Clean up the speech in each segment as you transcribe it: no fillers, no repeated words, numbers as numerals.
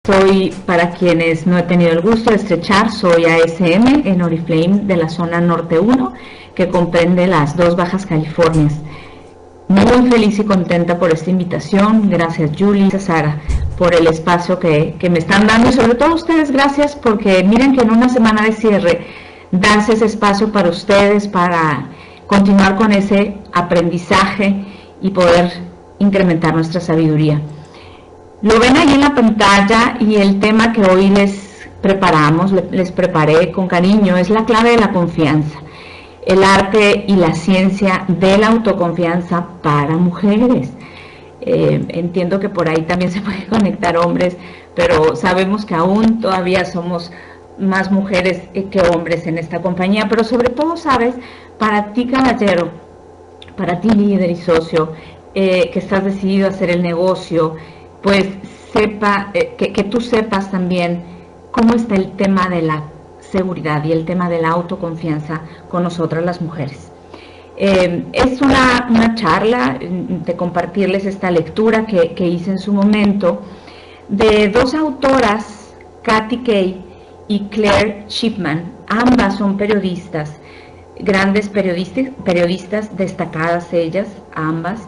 Soy, para quienes no he tenido el gusto de estrechar, soy ASM en Oriflame de la zona Norte 1, que comprende las dos Bajas Californias. Muy feliz y contenta por esta invitación. Gracias, Julie y Sara, por el espacio que me están dando, y sobre todo a ustedes, gracias, porque miren que en una semana de cierre, darse ese espacio para ustedes, para continuar con ese aprendizaje y poder incrementar nuestra sabiduría. Lo ven ahí en la pantalla, y el tema que hoy les preparé con cariño, es la clave de la confianza, el arte y la ciencia de la autoconfianza para mujeres. Entiendo que por ahí también se pueden conectar hombres, pero sabemos que aún todavía somos más mujeres que hombres en esta compañía. Pero sobre todo, sabes, para ti, caballero, para ti, líder y socio, que estás decidido a hacer el negocio, pues que tú sepas también cómo está el tema de la seguridad y el tema de la autoconfianza con nosotras las mujeres. Es una charla de compartirles esta lectura que hice en su momento de dos autoras, Kathy Kay y Claire Shipman. Ambas son periodistas, grandes periodistas destacadas ellas, ambas,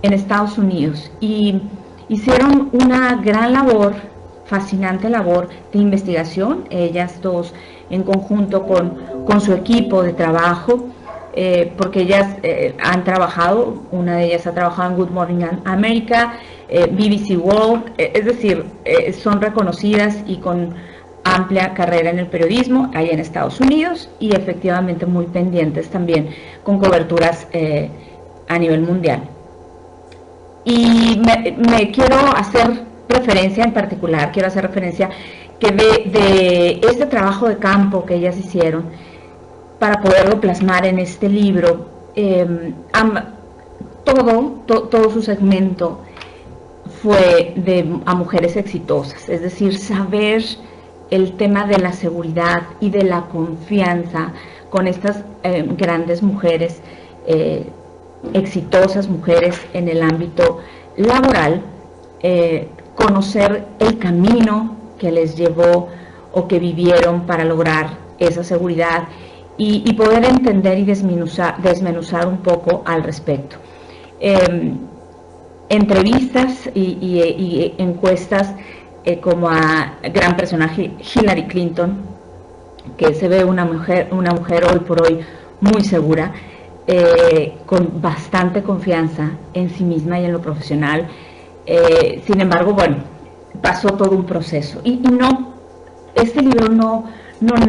en Estados Unidos, y hicieron una gran labor, fascinante labor de investigación, ellas dos en conjunto con su equipo de trabajo, porque ellas han trabajado, una de ellas ha trabajado en Good Morning America, BBC World, es decir, son reconocidas y con amplia carrera en el periodismo, ahí en Estados Unidos, y efectivamente muy pendientes también con coberturas a nivel mundial. Y me quiero hacer referencia en particular, quiero hacer referencia que de este trabajo de campo que ellas hicieron para poderlo plasmar en este libro. Todo su segmento fue a mujeres exitosas, es decir, saber el tema de la seguridad y de la confianza con estas grandes mujeres exitosas, mujeres en el ámbito laboral, conocer el camino que les llevó o que vivieron para lograr esa seguridad, y poder entender y desmenuzar un poco al respecto. Entrevistas y encuestas como a gran personaje Hillary Clinton, que se ve una mujer hoy por hoy muy segura, con bastante confianza en sí misma y en lo profesional. Sin embargo, bueno, pasó todo un proceso, y este libro no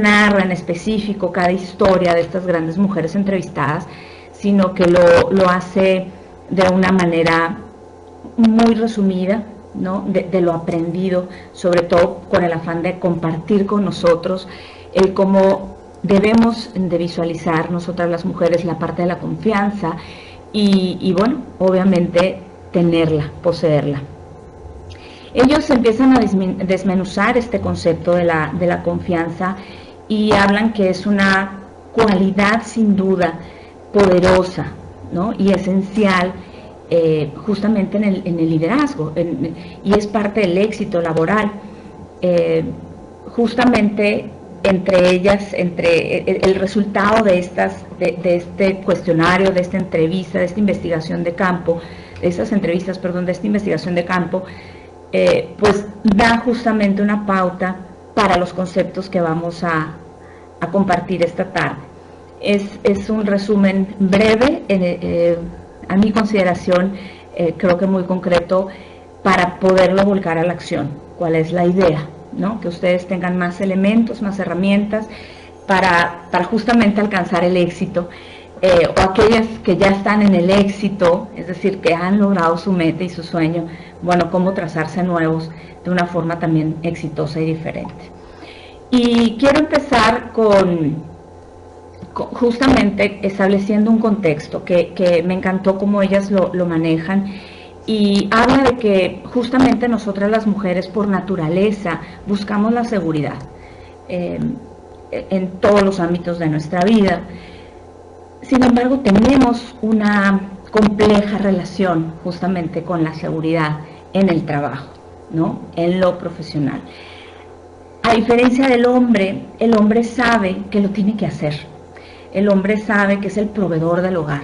narra en específico cada historia de estas grandes mujeres entrevistadas, sino que lo hace de una manera muy resumida, ¿no? De lo aprendido, sobre todo con el afán de compartir con nosotros el cómo debemos de visualizar nosotras las mujeres la parte de la confianza, y bueno, obviamente tenerla, poseerla. Ellos empiezan a desmenuzar este concepto de la confianza, y hablan que es una cualidad sin duda poderosa, ¿no? Y esencial, justamente en el liderazgo, y es parte del éxito laboral. Justamente entre ellas, el resultado de este cuestionario, de esta entrevista, de esta investigación de campo, de esta investigación de campo, pues da justamente una pauta para los conceptos que vamos a compartir esta tarde. Es un resumen breve, a mi consideración, creo que muy concreto, para poderlo volcar a la acción. ¿Cuál es la idea? ¿No? Que ustedes tengan más elementos, más herramientas para justamente alcanzar el éxito, o aquellas que ya están en el éxito, es decir, que han logrado su meta y su sueño, bueno, cómo trazarse nuevos de una forma también exitosa y diferente. Y quiero empezar justamente estableciendo un contexto que me encantó cómo ellas lo manejan, y habla de que justamente nosotras las mujeres por naturaleza buscamos la seguridad en todos los ámbitos de nuestra vida. Sin embargo, tenemos una compleja relación justamente con la seguridad en el trabajo. ¿no? En lo profesional. A diferencia del hombre, el hombre sabe que lo tiene que hacer. El hombre sabe que es el proveedor del hogar,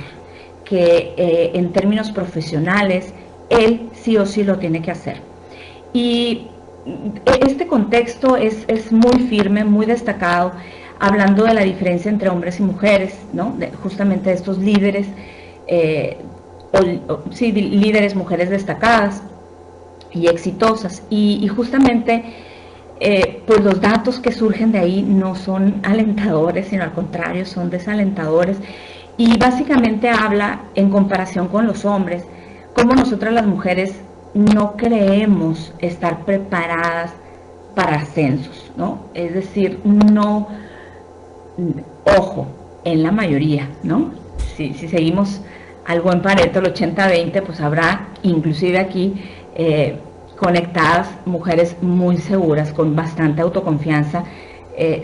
que en términos profesionales, él sí o sí lo tiene que hacer. Y este contexto es muy firme, muy destacado, hablando de la diferencia entre hombres y mujeres, ¿no? Justamente de estos líderes, sí, líderes mujeres destacadas y exitosas. Y justamente, pues los datos que surgen de ahí no son alentadores, sino al contrario, son desalentadores. Y básicamente habla, en comparación con los hombres, cómo nosotras las mujeres no creemos estar preparadas para ascensos, ¿no? Es decir, no, ojo, en la mayoría, ¿no? Si seguimos al buen Pareto, el 80-20, pues habrá inclusive aquí conectadas mujeres muy seguras, con bastante autoconfianza.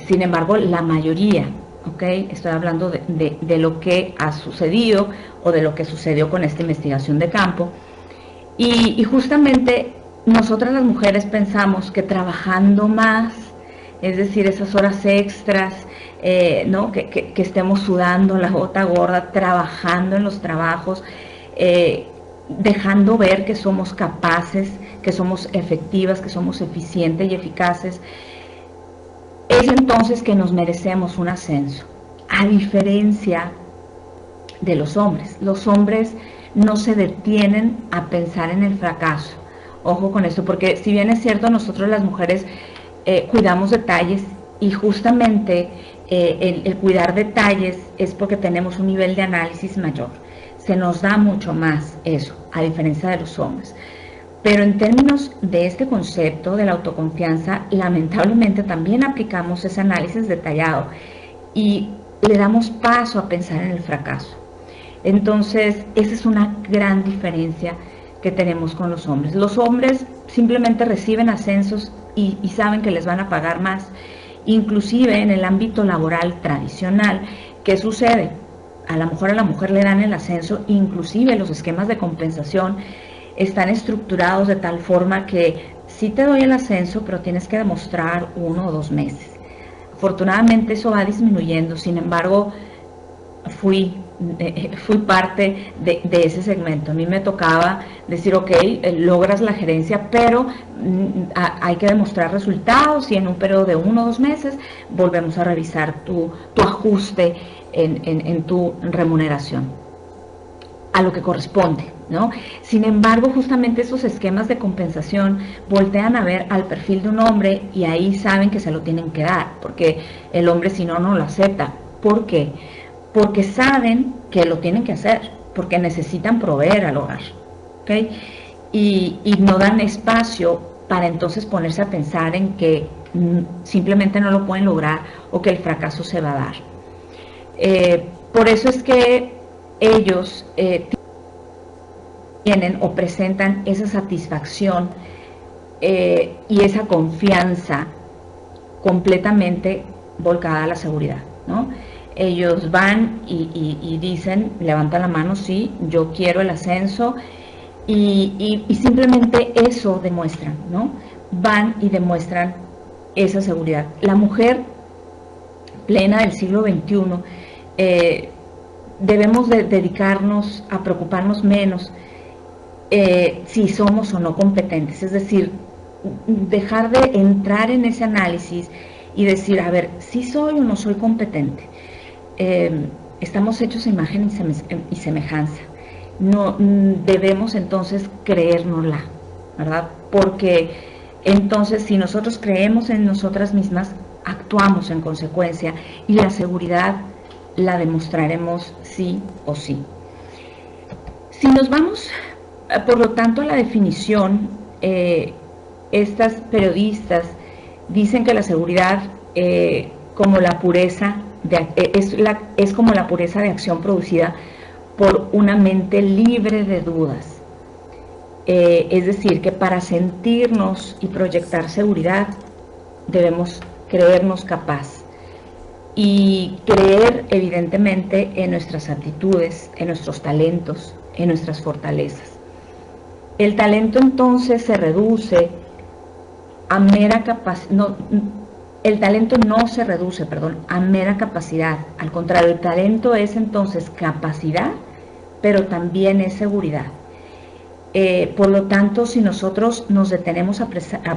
Sin embargo, la mayoría, ¿ok? Estoy hablando de lo que ha sucedido o de lo que sucedió con esta investigación de campo. Y justamente nosotras las mujeres pensamos que trabajando más, es decir, esas horas extras, ¿no? que estemos sudando la gota gorda, trabajando en los trabajos, dejando ver que somos capaces, que somos efectivas, que somos eficientes y eficaces, es entonces que nos merecemos un ascenso, a diferencia de los hombres. Los hombres no se detienen a pensar en el fracaso. Ojo con esto, porque si bien es cierto, nosotros las mujeres cuidamos detalles, y justamente el cuidar detalles es porque tenemos un nivel de análisis mayor. Se nos da mucho más eso, a diferencia de los hombres. Pero en términos de este concepto de la autoconfianza, lamentablemente también aplicamos ese análisis detallado y le damos paso a pensar en el fracaso. Entonces, esa es una gran diferencia que tenemos con los hombres. Los hombres simplemente reciben ascensos y saben que les van a pagar más. Inclusive en el ámbito laboral tradicional, ¿qué sucede? A lo mejor a la mujer le dan el ascenso, inclusive los esquemas de compensación están estructurados de tal forma que sí te doy el ascenso, pero tienes que demostrar 1 o 2 meses. Afortunadamente eso va disminuyendo, sin embargo, fui parte de ese segmento. A mí me tocaba decir, ok, logras la gerencia, pero hay que demostrar resultados, y en un periodo de 1 o 2 meses volvemos a revisar tu ajuste en tu remuneración a lo que corresponde, ¿no? Sin embargo, justamente esos esquemas de compensación voltean a ver al perfil de un hombre y ahí saben que se lo tienen que dar, porque el hombre si no, no lo acepta. ¿Por qué? Porque saben que lo tienen que hacer, porque necesitan proveer al hogar, ¿ok? Y no dan espacio para entonces ponerse a pensar en que simplemente no lo pueden lograr o que el fracaso se va a dar. Por eso es que ellos tienen o presentan esa satisfacción y esa confianza completamente volcada a la seguridad, ¿no? Ellos van y dicen, levantan la mano, sí, yo quiero el ascenso, y simplemente eso demuestran, ¿no? Van y demuestran esa seguridad. La mujer plena del siglo XXI, debemos de dedicarnos a preocuparnos menos si somos o no competentes, es decir, dejar de entrar en ese análisis y decir, a ver, si soy o no soy competente. Estamos hechos a imagen y semejanza. No debemos entonces creérnosla, ¿verdad? Porque entonces si nosotros creemos en nosotras mismas, actuamos en consecuencia y la seguridad la demostraremos sí o sí. Si nos vamos, por lo tanto, a la definición, estas periodistas dicen que la seguridad como la pureza es como la pureza de acción producida por una mente libre de dudas. Es decir, que para sentirnos y proyectar seguridad debemos creernos capaz y creer evidentemente en nuestras aptitudes, en nuestros talentos, en nuestras fortalezas. El talento entonces se reduce a mera capacidad, no, el talento no se reduce, perdón, a mera capacidad. Al contrario, el talento es entonces capacidad, pero también es seguridad. Por lo tanto, si nosotros nos detenemos a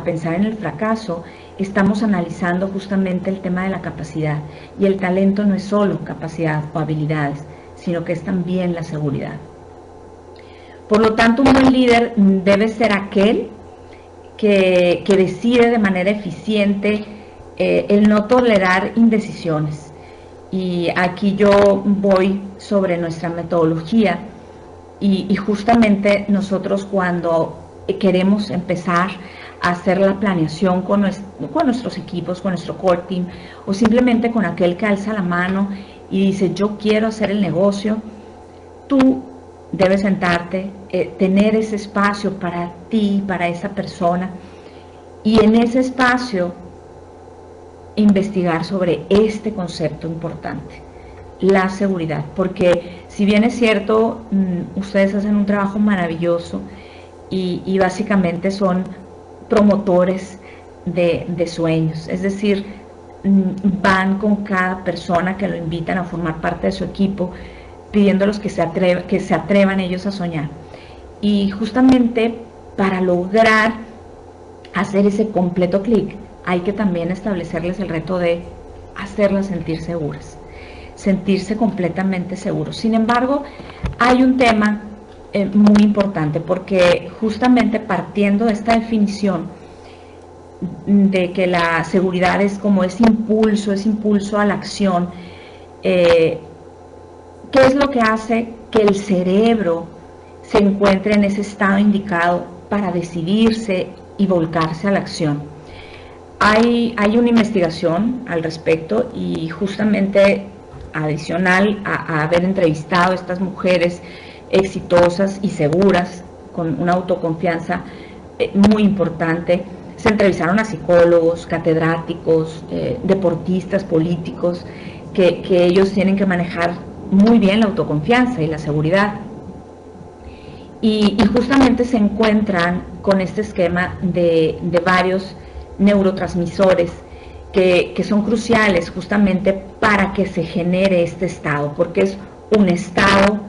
pensar en el fracaso, estamos analizando justamente el tema de la capacidad. Y el talento no es solo capacidad o habilidades, sino que es también la seguridad. Por lo tanto, un buen líder debe ser aquel que decide de manera eficiente el no tolerar indecisiones. Y aquí yo voy sobre nuestra metodología. Y justamente nosotros cuando queremos empezar a hacer la planeación con nuestros equipos, con nuestro core team, o simplemente con aquel que alza la mano y dice, yo quiero hacer el negocio, tú debes sentarte, tener ese espacio para ti, para esa persona, y en ese espacio investigar sobre este concepto importante, la seguridad, porque si bien es cierto, ustedes hacen un trabajo maravilloso y básicamente son promotores de sueños, es decir, van con cada persona que lo invitan a formar parte de su equipo, pidiéndolos que se atrevan ellos a soñar. Y justamente para lograr hacer ese completo clic, hay que también establecerles el reto de hacerlas sentir seguras, sentirse completamente seguros. Sin embargo, hay un tema muy importante, porque justamente partiendo de esta definición de que la seguridad es como ese impulso a la acción, ¿qué es lo que hace que el cerebro se encuentre en ese estado indicado para decidirse y volcarse a la acción? Hay una investigación al respecto, y justamente adicional a haber entrevistado a estas mujeres exitosas y seguras, con una autoconfianza muy importante, se entrevistaron a psicólogos, catedráticos, deportistas, políticos, que ellos tienen que manejar muy bien la autoconfianza y la seguridad. Y justamente se encuentran con este esquema de varios neurotransmisores que son cruciales justamente para que se genere este estado, porque es un estado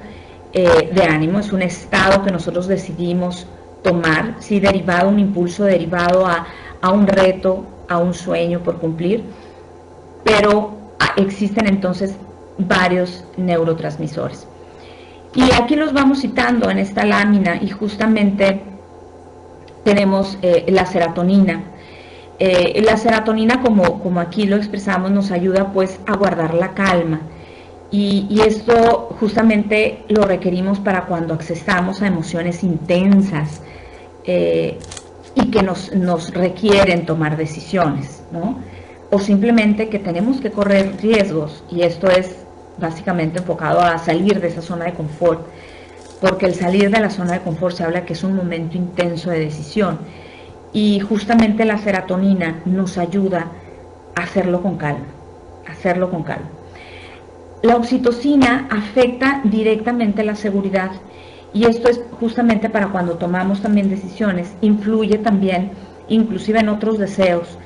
de ánimo, es un estado que nosotros decidimos tomar, sí, derivado, un impulso derivado a un reto, a un sueño por cumplir, pero existen entonces varios neurotransmisores. Y aquí los vamos citando en esta lámina, y justamente tenemos la serotonina. La serotonina, como aquí lo expresamos, nos ayuda pues a guardar la calma, y esto justamente lo requerimos para cuando accesamos a emociones intensas y que nos requieren tomar decisiones, ¿no? O simplemente que tenemos que correr riesgos, y esto es básicamente enfocado a salir de esa zona de confort, porque el salir de la zona de confort se habla que es un momento intenso de decisión, y justamente la serotonina nos ayuda a hacerlo con calma, La oxitocina afecta directamente la seguridad, y esto es justamente para cuando tomamos también decisiones, influye también inclusive en otros deseos,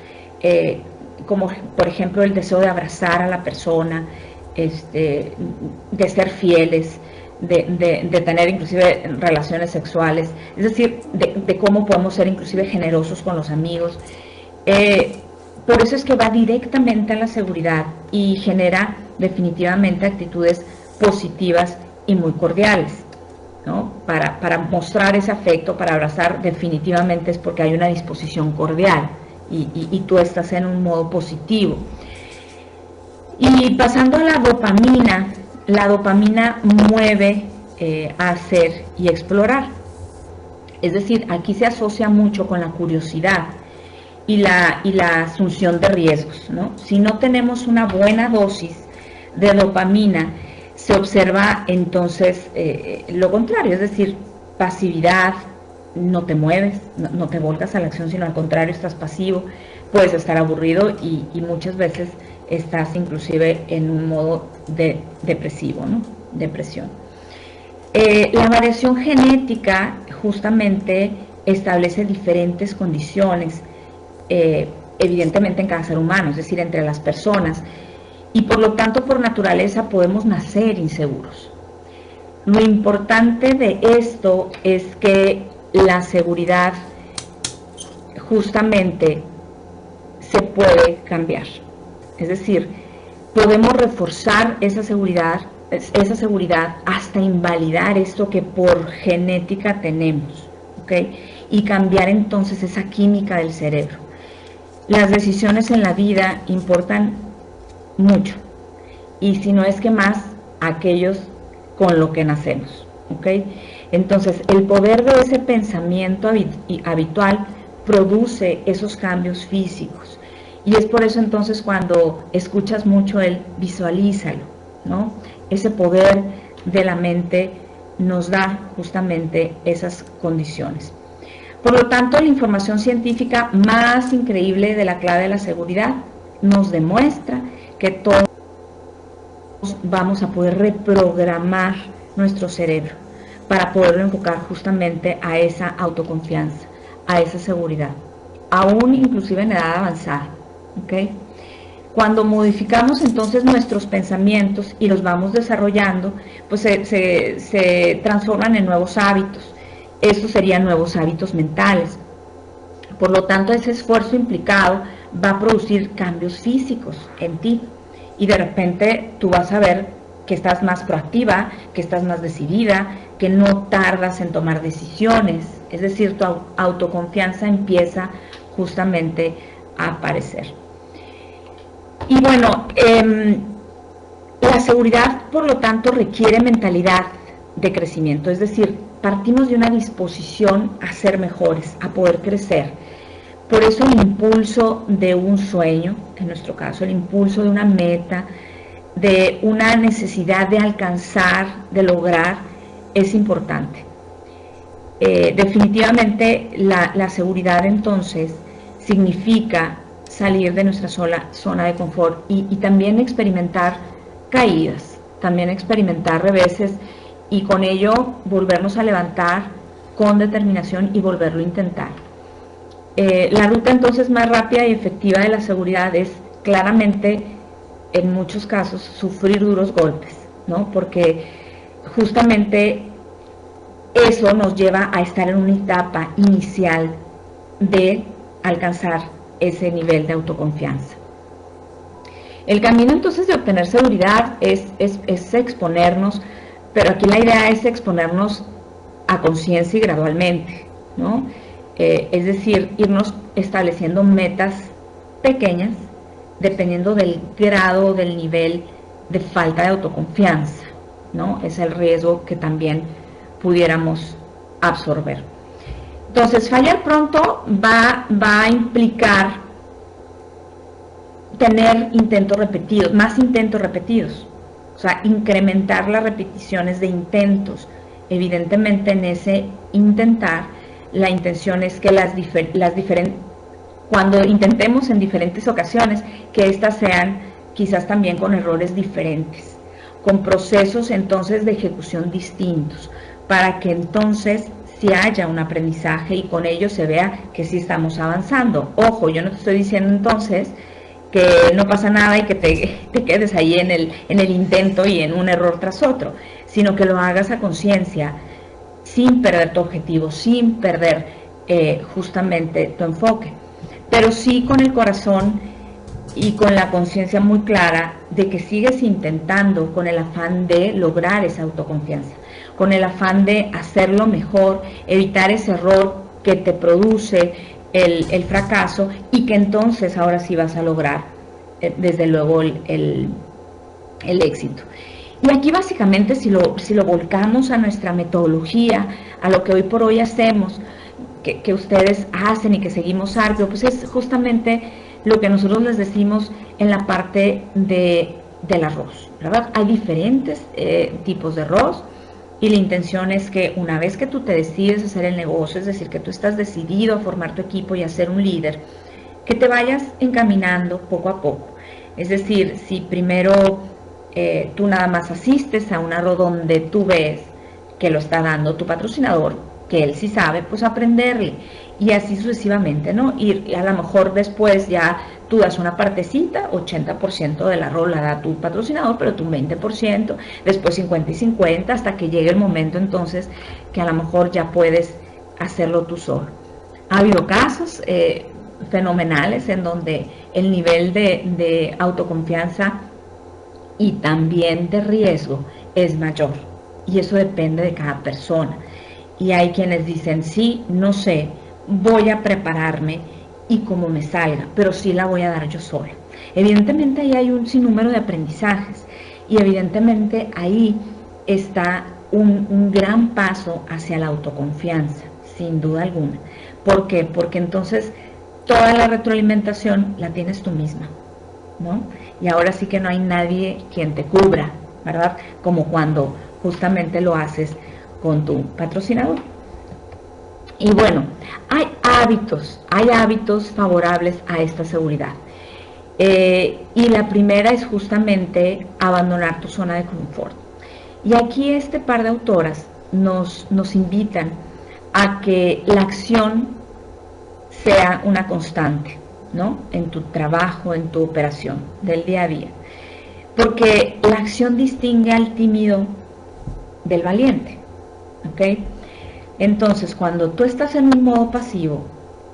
como por ejemplo el deseo de abrazar a la persona, de ser fieles, de tener inclusive relaciones sexuales, es decir, de cómo podemos ser inclusive generosos con los amigos. Por eso es que va directamente a la seguridad y genera definitivamente actitudes positivas y muy cordiales, ¿no? Para mostrar ese afecto, para abrazar, definitivamente es porque hay una disposición cordial y tú estás en un modo positivo. Y pasando a la dopamina mueve a hacer y explorar. Es decir, aquí se asocia mucho con la curiosidad y la asunción de riesgos, ¿no? Si no tenemos una buena dosis de dopamina, se observa entonces lo contrario, es decir, pasividad, no te mueves, no te volcas a la acción, sino al contrario, estás pasivo, puedes estar aburrido y muchas veces estás inclusive en un modo depresivo, ¿no? Depresión. La variación genética justamente establece diferentes condiciones evidentemente en cada ser humano, es decir, entre las personas, y por lo tanto por naturaleza podemos nacer inseguros. Lo importante de esto es que la seguridad justamente se puede cambiar, es decir, podemos reforzar esa seguridad hasta invalidar esto que por genética tenemos, ¿ok? Y cambiar entonces esa química del cerebro. Las decisiones en la vida importan mucho, y si no es que más, aquellos con lo que nacemos, ¿ok? Entonces, el poder de ese pensamiento habitual produce esos cambios físicos, y es por eso entonces cuando escuchas mucho el visualízalo, ¿no? Ese poder de la mente nos da justamente esas condiciones. Por lo tanto, la información científica más increíble de la clave de la seguridad nos demuestra que todos vamos a poder reprogramar nuestro cerebro para poderlo enfocar justamente a esa autoconfianza, a esa seguridad, aún inclusive en edad avanzada, ¿ok? Cuando modificamos entonces nuestros pensamientos y los vamos desarrollando, pues se transforman en nuevos hábitos. Estos serían nuevos hábitos mentales. Por lo tanto, ese esfuerzo implicado va a producir cambios físicos en ti. Y de repente tú vas a ver que estás más proactiva, que estás más decidida, que no tardas en tomar decisiones. Es decir, tu autoconfianza empieza justamente a aparecer. Y bueno, la seguridad, por lo tanto, requiere mentalidad de crecimiento, es decir, partimos de una disposición a ser mejores, a poder crecer. Por eso el impulso de un sueño, en nuestro caso el impulso de una meta, de una necesidad de alcanzar, de lograr, es importante. Definitivamente la seguridad entonces significa salir de nuestra zona de confort y también experimentar caídas, también experimentar reveses y con ello volvernos a levantar con determinación y volverlo a intentar. La ruta entonces más rápida y efectiva de la seguridad es claramente, en muchos casos, sufrir duros golpes, ¿no? Porque justamente eso nos lleva a estar en una etapa inicial de alcanzar ese nivel de autoconfianza. El camino entonces de obtener seguridad es exponernos, pero aquí la idea es exponernos a conciencia y gradualmente, ¿no? Es decir, irnos estableciendo metas pequeñas dependiendo del grado, del nivel de falta de autoconfianza, ¿no? Es el riesgo que también pudiéramos absorber. Entonces, fallar pronto va a implicar tener intentos repetidos, más intentos repetidos, o sea, incrementar las repeticiones de intentos. Evidentemente, en ese intentar, la intención es que cuando intentemos en diferentes ocasiones, que éstas sean quizás también con errores diferentes, con procesos entonces de ejecución distintos, para que entonces si haya un aprendizaje y con ello se vea que sí estamos avanzando. Ojo, yo no te estoy diciendo entonces que no pasa nada y que te quedes ahí en el intento y en un error tras otro, sino que lo hagas a conciencia, sin perder tu objetivo, sin perder justamente tu enfoque, pero sí con el corazón y con la conciencia muy clara de que sigues intentando con el afán de lograr esa autoconfianza, con el afán de hacerlo mejor, evitar ese error que te produce el fracaso y que entonces ahora sí vas a lograr desde luego el éxito. Y aquí básicamente si lo volcamos a nuestra metodología, a lo que hoy por hoy hacemos, que ustedes hacen y que seguimos Arduo, pues es justamente lo que nosotros les decimos en la parte del arroz, ¿verdad? Hay diferentes tipos de arroz y la intención es que una vez que tú te decides hacer el negocio, es decir, que tú estás decidido a formar tu equipo y a ser un líder, que te vayas encaminando poco a poco. Es decir, si primero tú nada más asistes a un arroz donde tú ves que lo está dando tu patrocinador, que él sí sabe, pues aprenderle, y así sucesivamente, ¿no? Y a lo mejor después ya tú das una partecita, 80% de la rola da tu patrocinador, pero tú 20%, después 50 y 50, hasta que llegue el momento entonces que a lo mejor ya puedes hacerlo tú solo. Ha habido casos fenomenales en donde el nivel de autoconfianza y también de riesgo es mayor, y eso depende de cada persona. Y hay quienes dicen, sí, no sé, voy a prepararme y como me salga, pero sí la voy a dar yo sola. Evidentemente ahí hay un sinnúmero de aprendizajes, y evidentemente ahí está un gran paso hacia la autoconfianza, sin duda alguna. ¿Por qué? Porque entonces toda la retroalimentación la tienes tú misma, ¿no? Y ahora sí que no hay nadie quien te cubra, ¿verdad? Como cuando justamente lo haces con tu patrocinador. Y bueno, hay hábitos favorables a esta seguridad. Y la primera es justamente abandonar tu zona de confort. Y aquí este par de autoras nos invitan a que la acción sea una constante, ¿no? En tu trabajo, en tu operación del día a día. Porque la acción distingue al tímido del valiente, ¿ok? Entonces, cuando tú estás en un modo pasivo,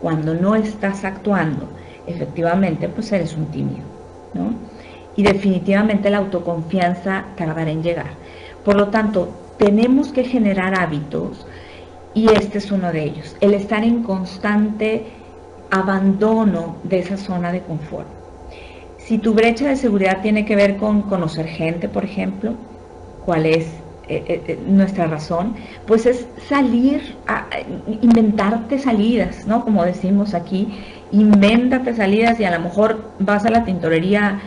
cuando no estás actuando, efectivamente, pues eres un tímido, ¿no? Y definitivamente la autoconfianza tardará en llegar. Por lo tanto, tenemos que generar hábitos, y este es uno de ellos, el estar en constante abandono de esa zona de confort. Si tu brecha de seguridad tiene que ver con conocer gente, por ejemplo, ¿cuál es nuestra razón? Pues es salir, inventarte salidas, ¿no? Como decimos aquí, invéntate salidas, y a lo mejor vas a la tintorería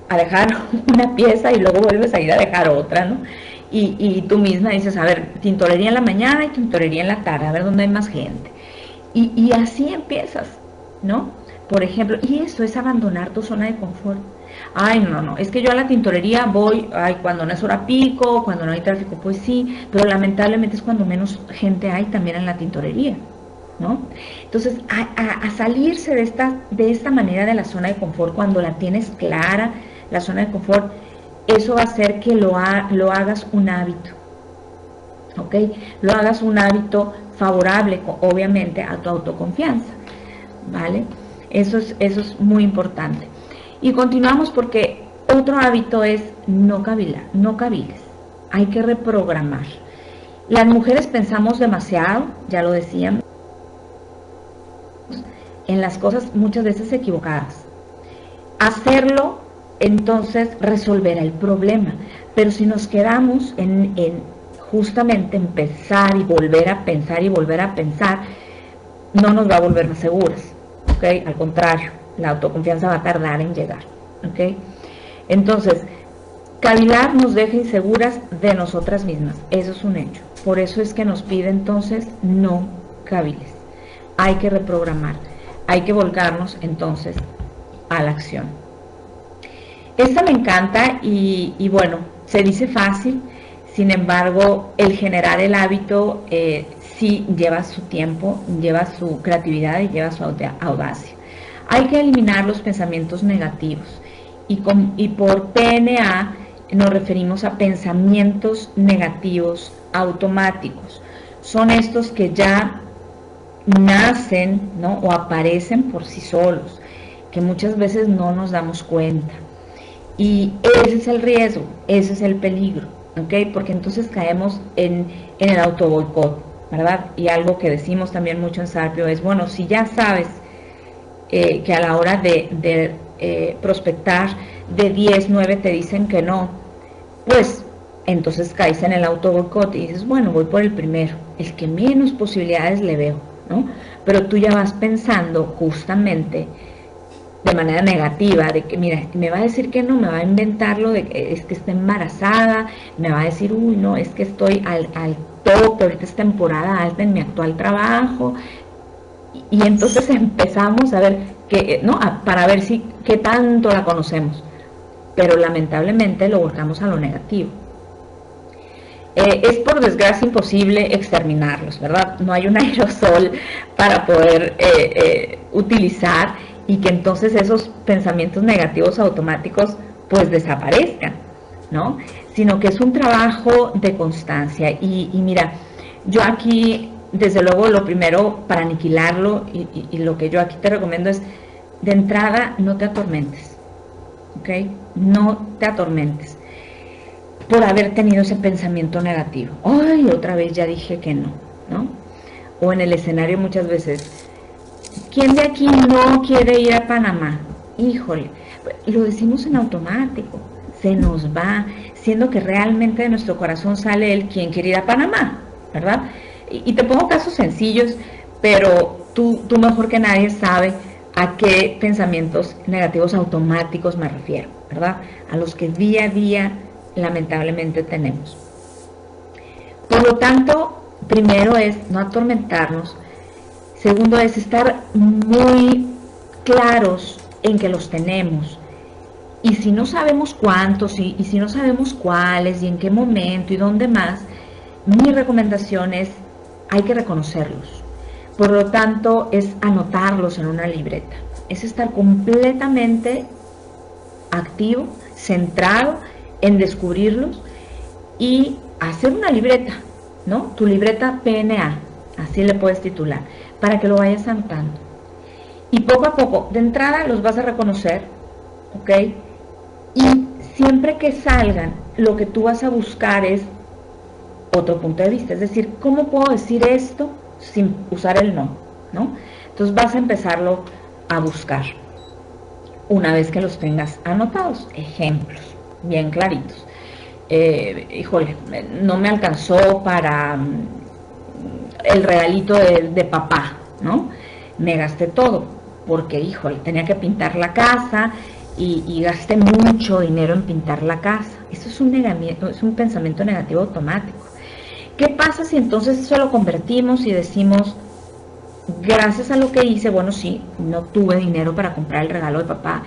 a dejar una pieza y luego vuelves a ir a dejar otra, ¿no? Y tú misma dices, a ver, tintorería en la mañana y tintorería en la tarde, a ver dónde hay más gente. Y así empiezas, ¿no? Por ejemplo, y eso es abandonar tu zona de confort. Ay, no, es que yo a la tintorería voy, cuando no es hora pico, cuando no hay tráfico, pues sí, pero lamentablemente es cuando menos gente hay también en la tintorería, ¿no? Entonces, a salirse de esta manera de la zona de confort, cuando la tienes clara, la zona de confort, eso va a hacer que lo hagas un hábito, ¿ok? Lo hagas un hábito favorable, obviamente, a tu autoconfianza, ¿vale? Eso es muy importante. Y continuamos porque otro hábito es no caviles. Hay que reprogramar. Las mujeres pensamos demasiado, ya lo decían, en las cosas muchas veces equivocadas. Hacerlo, entonces, resolverá el problema. Pero si nos quedamos en justamente empezar y volver a pensar y volver a pensar, no nos va a volver más seguras, ¿ok? Al contrario, la autoconfianza va a tardar en llegar, ¿ok? Entonces, cavilar nos deja inseguras de nosotras mismas, eso es un hecho. Por eso es que nos pide entonces no caviles. Hay que reprogramar, hay que volcarnos entonces a la acción. Esta me encanta y bueno, se dice fácil, sin embargo, el generar el hábito sí lleva su tiempo, lleva su creatividad y lleva su audacia. Hay que eliminar los pensamientos negativos, y por PNA nos referimos a pensamientos negativos automáticos. Son estos que ya nacen, ¿no? O aparecen por sí solos, que muchas veces no nos damos cuenta. Y ese es el riesgo, ese es el peligro, ¿ok? Porque entonces caemos en el autoboicot, ¿verdad? Y algo que decimos también mucho en Sarpio es, bueno, si ya sabes que a la hora de prospectar, de 10, 9 te dicen que no, pues entonces caes en el autoboicot y dices, bueno, voy por el primero, el que menos posibilidades le veo, ¿no? Pero tú ya vas pensando justamente de manera negativa, de que mira, me va a decir que no, me va a inventarlo, de que es que está embarazada, me va a decir, uy, no, es que estoy al tope, ahorita es temporada alta en mi actual trabajo, y entonces empezamos a ver, que, ¿no? Para ver si qué tanto la conocemos, pero lamentablemente lo volcamos a lo negativo. Es por desgracia imposible exterminarlos, ¿verdad? No hay un aerosol para poder utilizar y que entonces esos pensamientos negativos automáticos pues desaparezcan, ¿no? Sino que es un trabajo de constancia. Y mira, yo aquí, desde luego, lo primero para aniquilarlo y lo que yo aquí te recomiendo es, de entrada, no te atormentes, ¿ok? No te atormentes por haber tenido ese pensamiento negativo. Ay, otra vez ya dije que no, ¿no? O en el escenario muchas veces, ¿quién de aquí no quiere ir a Panamá? Híjole, lo decimos en automático, se nos va, siendo que realmente de nuestro corazón sale el quien quiere ir a Panamá, ¿verdad? Y te pongo casos sencillos, pero tú mejor que nadie sabe a qué pensamientos negativos automáticos me refiero, ¿verdad? A los que día a día lamentablemente tenemos. Por lo tanto, primero es no atormentarnos, segundo es estar muy claros en que los tenemos, y si no sabemos cuántos y si no sabemos cuáles y en qué momento y dónde más, mi recomendación es hay que reconocerlos. Por lo tanto, es anotarlos en una libreta, es estar completamente activo, centrado en descubrirlos y hacer una libreta, ¿no? Tu libreta PNA, así le puedes titular, para que lo vayas anotando. Y poco a poco, de entrada los vas a reconocer, ¿ok? Y siempre que salgan, lo que tú vas a buscar es otro punto de vista, es decir, ¿cómo puedo decir esto sin usar el no? ¿No? Entonces vas a empezarlo a buscar una vez que los tengas anotados, ejemplos bien claritos. Híjole, no me alcanzó para el regalito de papá, ¿no? Me gasté todo, porque, híjole, tenía que pintar la casa y gasté mucho dinero en pintar la casa. Eso es un pensamiento negativo automático. ¿Qué pasa si entonces eso lo convertimos y decimos, gracias a lo que hice, bueno, sí, no tuve dinero para comprar el regalo de papá,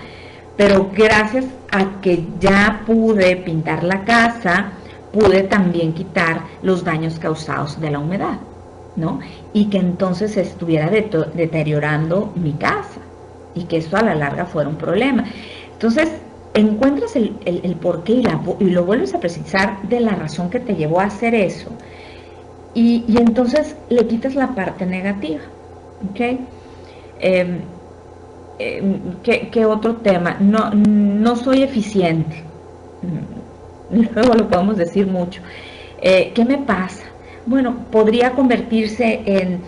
pero gracias a que ya pude pintar la casa, pude también quitar los daños causados de la humedad, ¿no? Y que entonces se estuviera deteriorando mi casa y que eso a la larga fuera un problema. Entonces, encuentras el porqué y lo vuelves a precisar de la razón que te llevó a hacer eso. Y entonces le quitas la parte negativa, ¿ok? ¿Qué otro tema? No soy eficiente. Luego lo podemos decir mucho. ¿Qué me pasa? Bueno, podría convertirse en,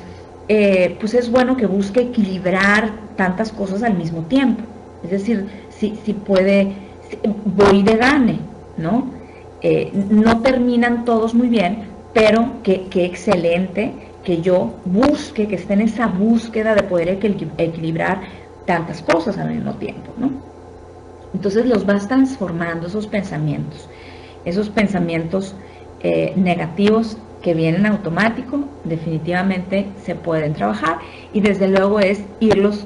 pues es bueno que busque equilibrar tantas cosas al mismo tiempo. Es decir, si puede, voy de gane, ¿no? No terminan todos muy bien, pero qué excelente que yo busque, que esté en esa búsqueda de poder equilibrar tantas cosas al mismo tiempo, ¿no? Entonces los vas transformando esos pensamientos negativos que vienen automático, definitivamente se pueden trabajar y desde luego es irlos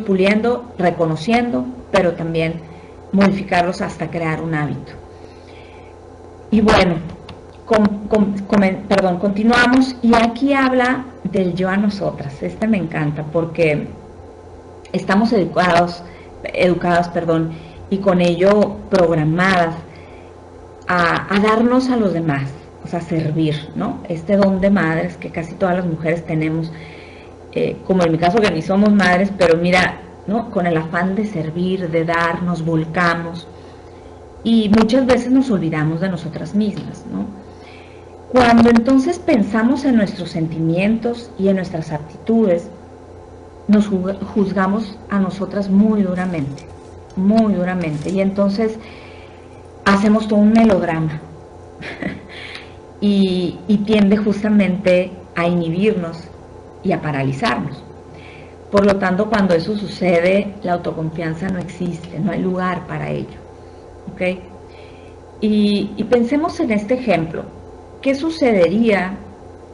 puliendo, reconociendo, pero también modificarlos hasta crear un hábito. Y bueno, continuamos y aquí habla del yo a nosotras. Este me encanta porque estamos educadas, y con ello programadas a darnos a los demás, o sea, servir, ¿no? Este don de madres que casi todas las mujeres tenemos, como en mi caso que ni somos madres, pero mira, ¿no? Con el afán de servir, de dar, nos volcamos y muchas veces nos olvidamos de nosotras mismas, ¿no? Cuando entonces pensamos en nuestros sentimientos y en nuestras actitudes, nos juzgamos a nosotras muy duramente, y entonces hacemos todo un melodrama y tiende justamente a inhibirnos y a paralizarnos. Por lo tanto, cuando eso sucede, la autoconfianza no existe, no hay lugar para ello, ¿ok? Y pensemos en este ejemplo. ¿Qué sucedería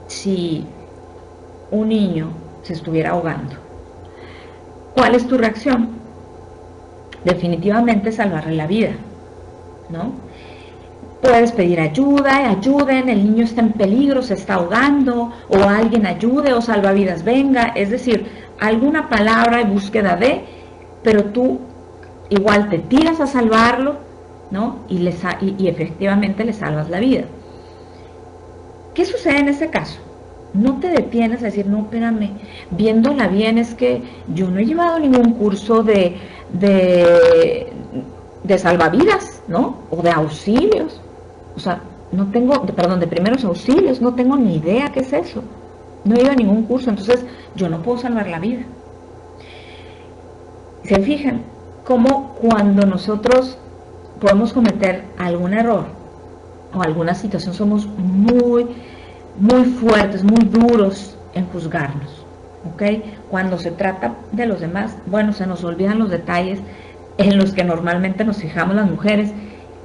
si un niño se estuviera ahogando? ¿Cuál es tu reacción? Definitivamente salvarle la vida, ¿no? Puedes pedir ayuda, ayuden, el niño está en peligro, se está ahogando, o alguien ayude, o salvavidas venga, es decir, alguna palabra y búsqueda de, pero tú igual te tiras a salvarlo, ¿no? Y efectivamente le salvas la vida. ¿Qué sucede en ese caso? No te detienes a decir, no, espérame, viéndola bien, es que yo no he llevado ningún curso de salvavidas, ¿no? O de auxilios. O sea, no tengo, perdón, de primeros auxilios, no tengo ni idea qué es eso. No he ido a ningún curso, entonces yo no puedo salvar la vida. ¿Se fijan cómo cuando nosotros podemos cometer algún error o alguna situación somos muy fuertes, muy duros en juzgarnos, ¿ok? Cuando se trata de los demás, bueno, se nos olvidan los detalles en los que normalmente nos fijamos las mujeres,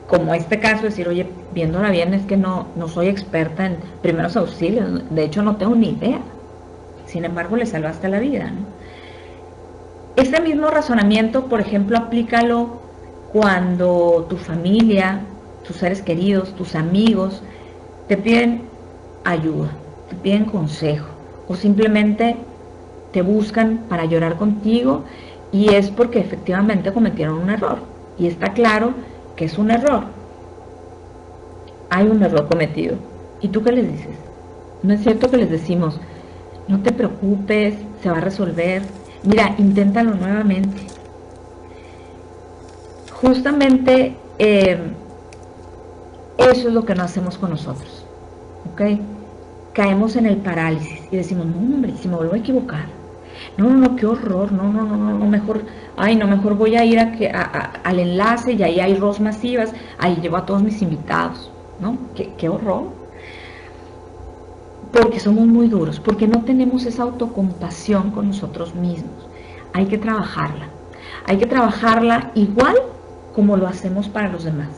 como este caso, decir, oye, viéndola bien, es que no soy experta en primeros auxilios, de hecho no tengo ni idea, sin embargo le salvaste la vida, ¿no? Este mismo razonamiento, por ejemplo, aplícalo cuando tu familia, tus seres queridos, tus amigos te piden ayuda, te piden consejo o simplemente te buscan para llorar contigo y es porque efectivamente cometieron un error y está claro que es un error. Hay un error cometido. ¿Y tú qué les dices? No es cierto que les decimos, no te preocupes, se va a resolver, mira, inténtalo nuevamente. Justamente eso es lo que no hacemos con nosotros, ¿ok? Caemos en el parálisis y decimos, no, hombre, si me vuelvo a equivocar, no, qué horror, no, mejor, mejor voy a ir al enlace y ahí hay ROS masivas, ahí llevo a todos mis invitados, ¿no? Qué horror. Porque somos muy duros, porque no tenemos esa autocompasión con nosotros mismos. Hay que trabajarla igual como lo hacemos para los demás.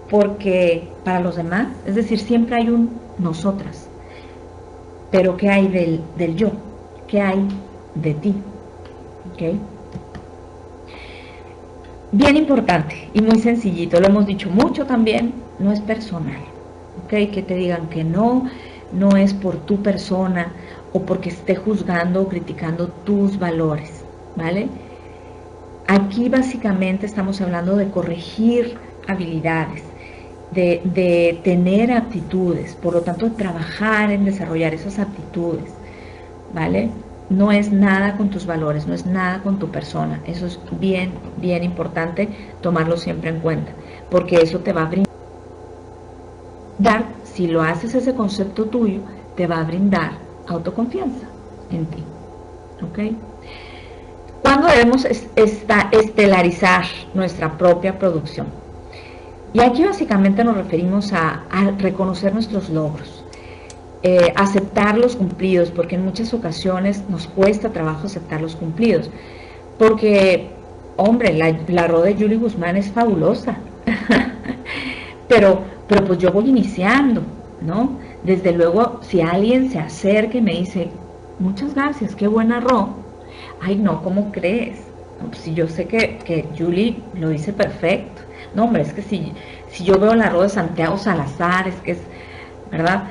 Porque para los demás, es decir, siempre hay un nosotras. Pero ¿qué hay del yo? ¿Qué hay de ti? ¿Okay? Bien importante y muy sencillito, lo hemos dicho mucho también, no es personal. ¿Okay? Que te digan que no es por tu persona o porque esté juzgando o criticando tus valores, ¿vale? Aquí básicamente estamos hablando de corregir habilidades, de tener aptitudes, por lo tanto trabajar en desarrollar esas aptitudes, ¿vale? No es nada con tus valores, no es nada con tu persona, eso es bien importante tomarlo siempre en cuenta, porque eso te va a brindar, si lo haces ese concepto tuyo, te va a brindar autoconfianza en ti, ¿ok? ¿Cuándo debemos estelarizar nuestra propia producción? Y aquí básicamente nos referimos a reconocer nuestros logros, aceptar los cumplidos, porque en muchas ocasiones nos cuesta trabajo aceptar los cumplidos, porque, hombre, la RO de Julie Guzmán es fabulosa, pero pues yo voy iniciando, ¿no? Desde luego, si alguien se acerca y me dice, muchas gracias, qué buena RO, ay no, ¿cómo crees? Si yo sé que Julie lo dice perfecto, no, hombre, es que si yo veo la RO de Santiago Salazar, es que es, ¿verdad?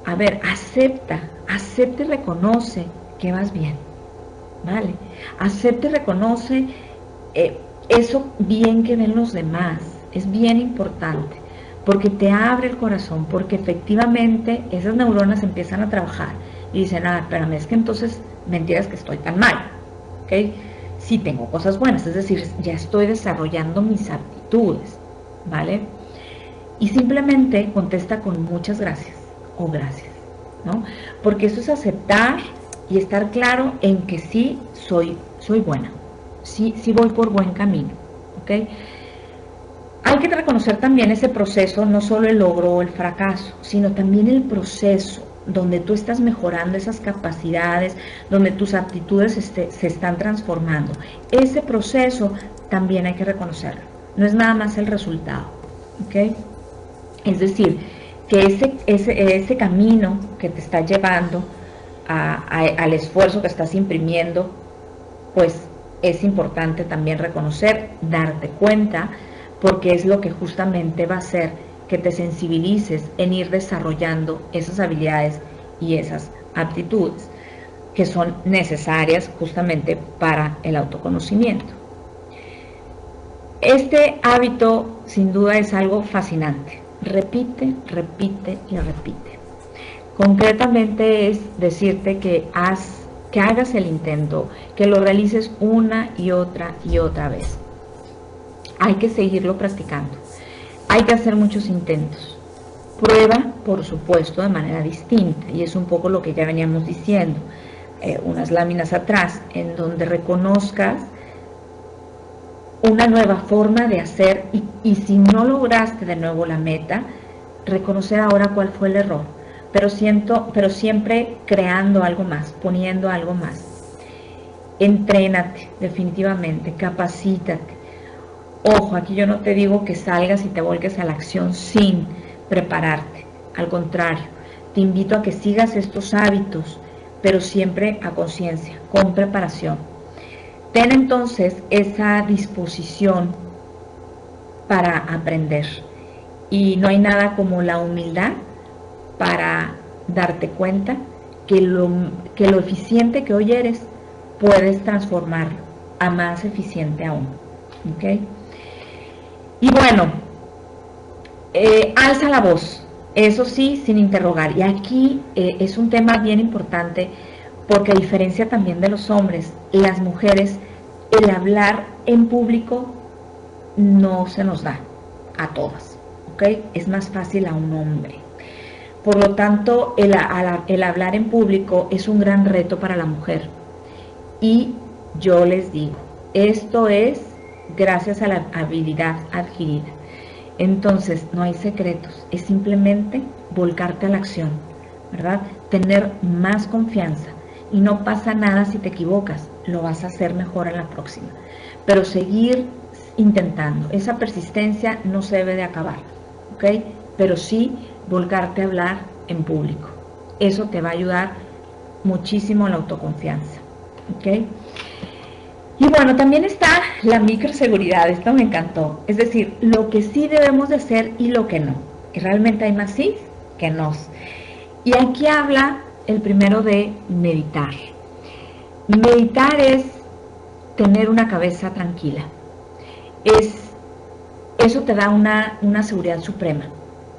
A ver, acepta y reconoce que vas bien, ¿vale? Acepta y reconoce eso bien que ven los demás, es bien importante, porque te abre el corazón, porque efectivamente esas neuronas empiezan a trabajar y dicen, espérame, es que entonces mentiras que estoy tan mal, ¿ok? Sí tengo cosas buenas, es decir, ya estoy desarrollando mis aptitudes, ¿vale? Y simplemente contesta con muchas gracias o gracias, ¿no? Porque eso es aceptar y estar claro en que sí soy buena, sí voy por buen camino, ¿ok? Hay que reconocer también ese proceso, no solo el logro o el fracaso, sino también el proceso donde tú estás mejorando esas capacidades, donde tus aptitudes se están transformando. Ese proceso también hay que reconocerlo, no es nada más el resultado, ¿ok? Es decir, que ese camino que te está llevando al esfuerzo que estás imprimiendo, pues es importante también reconocer, darte cuenta, porque es lo que justamente va a hacer que te sensibilices en ir desarrollando esas habilidades y esas aptitudes que son necesarias justamente para el autoconocimiento. Este hábito sin duda es algo fascinante. Repite, repite y repite. Concretamente es decirte que hagas el intento, que lo realices una y otra vez. Hay que seguirlo practicando. Hay que hacer muchos intentos. Prueba, por supuesto, de manera distinta, y es un poco lo que ya veníamos diciendo unas láminas atrás, en donde reconozcas una nueva forma de hacer y si no lograste de nuevo la meta, reconocer ahora cuál fue el error, pero siempre creando algo más, poniendo algo más. Entrénate, definitivamente, capacítate. Ojo, aquí yo no te digo que salgas y te volques a la acción sin prepararte, al contrario, te invito a que sigas estos hábitos, pero siempre a conciencia, con preparación. Ten entonces esa disposición para aprender. Y no hay nada como la humildad para darte cuenta que lo eficiente que hoy eres, puedes transformarlo a más eficiente aún. ¿Okay? Y bueno, alza la voz. Eso sí, sin interrogar. Y aquí es un tema bien importante porque a diferencia también de los hombres, las mujeres, el hablar en público no se nos da a todas, ¿ok? Es más fácil a un hombre. Por lo tanto, el hablar en público es un gran reto para la mujer. Y yo les digo, esto es gracias a la habilidad adquirida. Entonces, no hay secretos, es simplemente volcarte a la acción, ¿verdad? Tener más confianza y no pasa nada si te equivocas, lo vas a hacer mejor en la próxima. Pero seguir intentando, esa persistencia no se debe de acabar, ¿ok? Pero sí volcarte a hablar en público. Eso te va a ayudar muchísimo en la autoconfianza, ¿ok? Y bueno, también está la microseguridad, esto me encantó, es decir, lo que sí debemos de hacer y lo que no. Y realmente hay más sí que nos. Y aquí habla el primero de meditar. Meditar es tener una cabeza tranquila. Eso te da una seguridad suprema,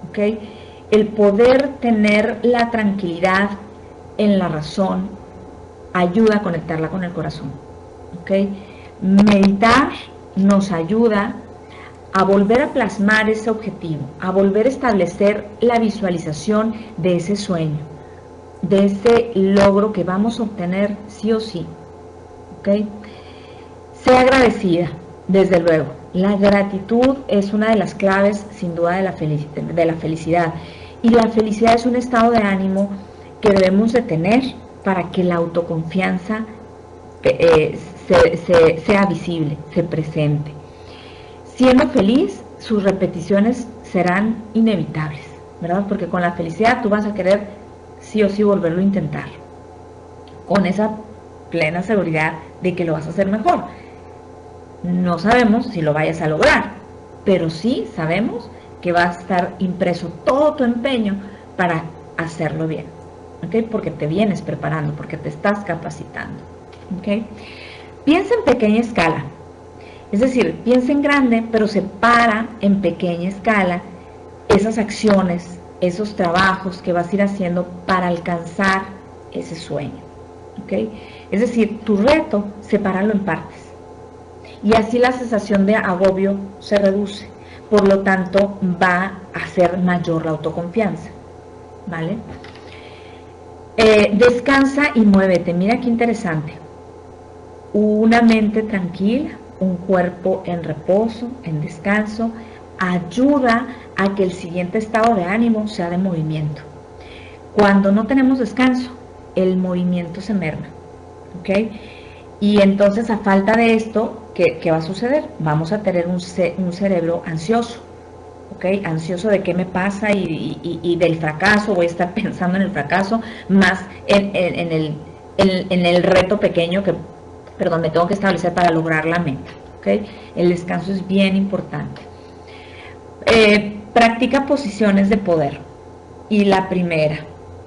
¿ok? El poder tener la tranquilidad en la razón ayuda a conectarla con el corazón. ¿Okay? Meditar nos ayuda a volver a plasmar ese objetivo, a volver a establecer la visualización de ese sueño, de ese logro que vamos a obtener sí o sí. ¿Okay? Sé agradecida, desde luego. La gratitud es una de las claves, sin duda, de la felicidad. Y la felicidad es un estado de ánimo que debemos de tener para que la autoconfianza sea visible, se presente. Siendo feliz, sus repeticiones serán inevitables, ¿verdad? Porque con la felicidad tú vas a querer sí o sí volverlo a intentar, con esa plena seguridad de que lo vas a hacer mejor. No sabemos si lo vayas a lograr, pero sí sabemos que va a estar impreso todo tu empeño para hacerlo bien, ¿ok? Porque te vienes preparando, porque te estás capacitando. ¿Okay? Piensa en pequeña escala, es decir, piensa en grande, pero separa en pequeña escala esas acciones, esos trabajos que vas a ir haciendo para alcanzar ese sueño. ¿Okay? Es decir, tu reto, sepáralo en partes y así la sensación de agobio se reduce, por lo tanto va a ser mayor la autoconfianza, ¿vale? Descansa y muévete. Mira qué interesante. Una mente tranquila, un cuerpo en reposo, en descanso, ayuda a que el siguiente estado de ánimo sea de movimiento. Cuando no tenemos descanso, el movimiento se merma, ¿ok? Y entonces, a falta de esto, ¿qué va a suceder? Vamos a tener un cerebro ansioso, ¿ok? Ansioso de qué me pasa y del fracaso, voy a estar pensando en el fracaso, más en el reto pequeño me tengo que establecer para lograr la meta, ¿ok? El descanso es bien importante. Practica posiciones de poder. Y la primera,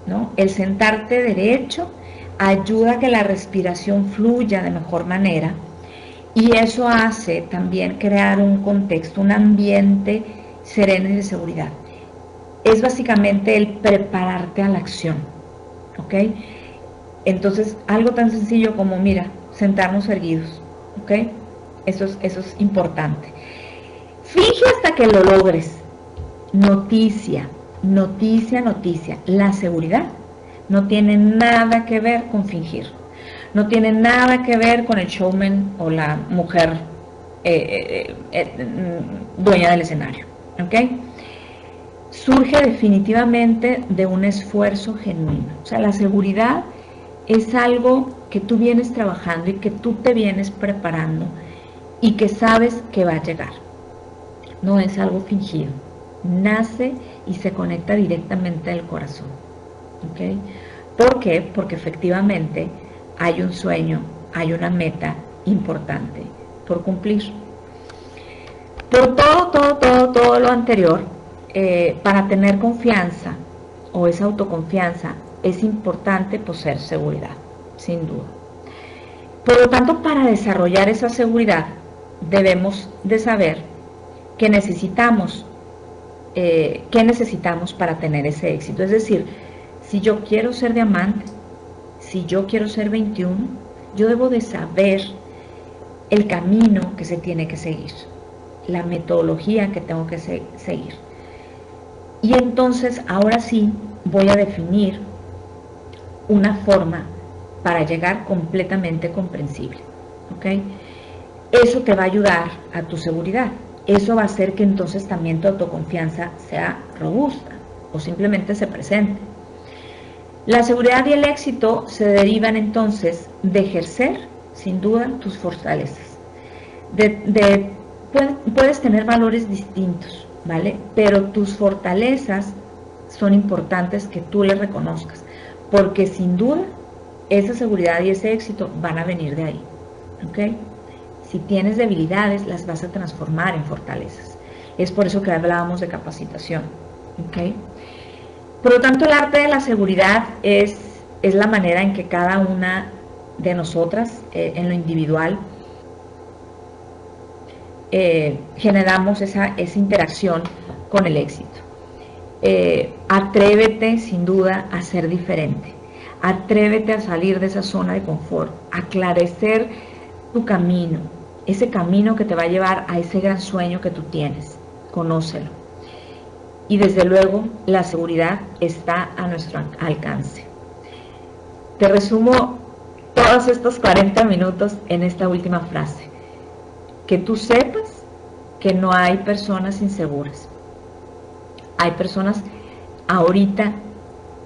¿no? El sentarte derecho ayuda a que la respiración fluya de mejor manera, y eso hace también crear un contexto, un ambiente sereno y de seguridad. Es básicamente el prepararte a la acción, ¿ok? Entonces, algo tan sencillo como, mira, sentarnos erguidos, ¿ok? Eso es importante. Finge hasta que lo logres. Noticia, noticia, noticia. La seguridad no tiene nada que ver con fingir. No tiene nada que ver con el showman o la mujer dueña del escenario, ¿ok? Surge definitivamente de un esfuerzo genuino. O sea, la seguridad es algo que tú vienes trabajando y que tú te vienes preparando y que sabes que va a llegar. No es algo fingido. Nace y se conecta directamente al corazón, ¿ok? ¿Por qué? Porque efectivamente hay un sueño, hay una meta importante por cumplir. Por todo lo anterior, para tener confianza o esa autoconfianza, es importante poseer seguridad, sin duda. Por lo tanto, para desarrollar esa seguridad, debemos de saber que necesitamos, qué necesitamos para tener ese éxito. Es decir, si yo quiero ser diamante, si yo quiero ser 21, yo debo de saber el camino que se tiene que seguir, la metodología que tengo que seguir. Y entonces, ahora sí, voy a definir una forma para llegar completamente comprensible, ¿ok? Eso te va a ayudar a tu seguridad. Eso va a hacer que entonces también tu autoconfianza sea robusta o simplemente se presente. La seguridad y el éxito se derivan entonces de ejercer, sin duda, tus fortalezas. Puedes tener valores distintos, ¿vale? Pero tus fortalezas son importantes que tú les reconozcas, porque sin duda esa seguridad y ese éxito van a venir de ahí, ¿ok? Si tienes debilidades, las vas a transformar en fortalezas. Es por eso que hablábamos de capacitación, ¿ok? Por lo tanto, el arte de la seguridad es la manera en que cada una de nosotras, en lo individual, generamos esa interacción con el éxito. Atrévete, sin duda, a ser diferente. Atrévete a salir de esa zona de confort, a aclarecer tu camino, ese camino que te va a llevar a ese gran sueño que tú tienes. Conócelo. Y desde luego, la seguridad está a nuestro alcance. Te resumo todos estos 40 minutos en esta última frase. Que tú sepas que no hay personas inseguras. Hay personas ahorita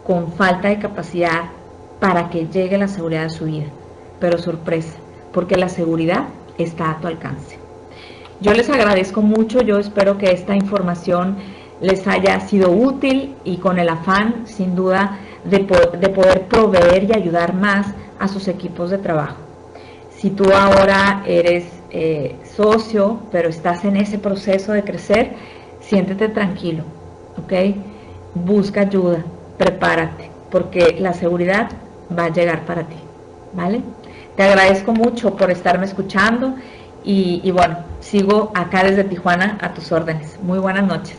con falta de capacidad para que llegue la seguridad a su vida. Pero sorpresa, porque la seguridad está a tu alcance. Yo les agradezco mucho, yo espero que esta información les haya sido útil y con el afán, sin duda, de poder proveer y ayudar más a sus equipos de trabajo. Si tú ahora eres socio, pero estás en ese proceso de crecer, siéntete tranquilo, ¿ok? Busca ayuda, prepárate, porque la seguridad va a llegar para ti, ¿vale? Te agradezco mucho por estarme escuchando y bueno, sigo acá desde Tijuana a tus órdenes. Muy buenas noches.